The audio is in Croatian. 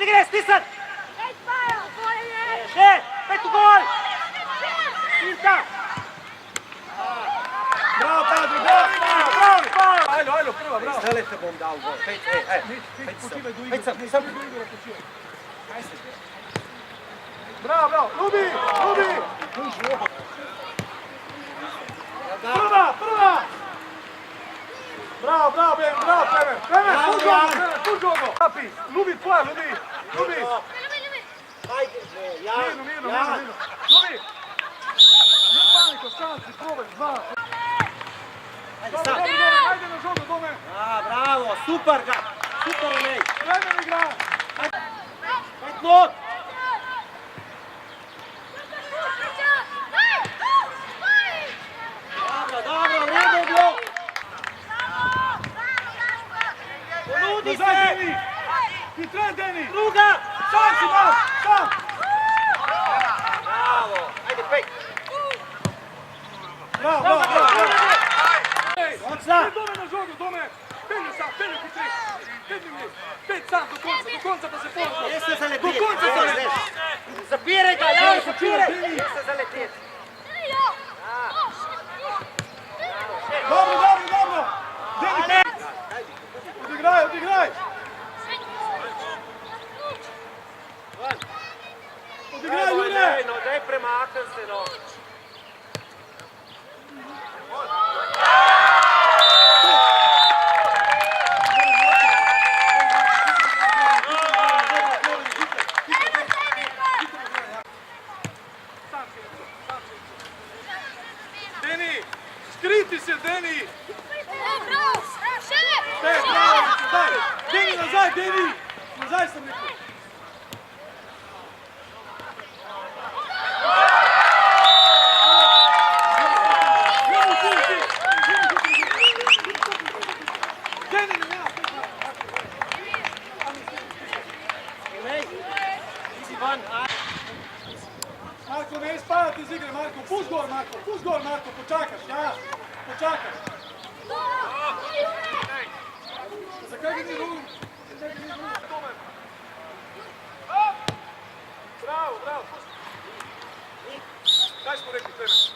Odigre, stisan! Ne, pet u gol! Pinta! Bravo, Kadri, bravo! Ajlo, prva, bravo! Strelite bom dal gol. Pet sam. Bravo! Lubi! Prva! Bravo, Klemen! Puš gogo! Lubi, tvoja, Lubi! Mirno! Lubi! Ne paniko, šanci, probaj, dva! Ajde na žogu, dome! Bravo, super Onej! Klemen igra! 5 minut! Dobro, vrijeme je bilo! Ponudi se! Deni! Ti treba, Deni! Druga! Sam si malo! Sam! Bravo! Ajde, 5! Bravo! Ocna! Dome na žogu, dome! Penju ku tri! Pet sam, do konca da se pošlo! Gdje se zaletiti? Do konca zaletiti! Zapiraj ga, Jao, zapiraj! Gdje se zaletiti? Dobro! Deni, odigraj! Odigraj, Jure! No, daj premaknem se, no. Deni! Skriti se, Deni! Bravo! Daj! Deni, nazaj, Deni! Nazaj sam rekao! Deni, nema! Marko, ne ispadati iz igre, Marko! Puš gol, Marko! Počakaš, ja! Počakaš! Za kaj ga ti drugi? Bravo! Kaj smo rekli, Klemen?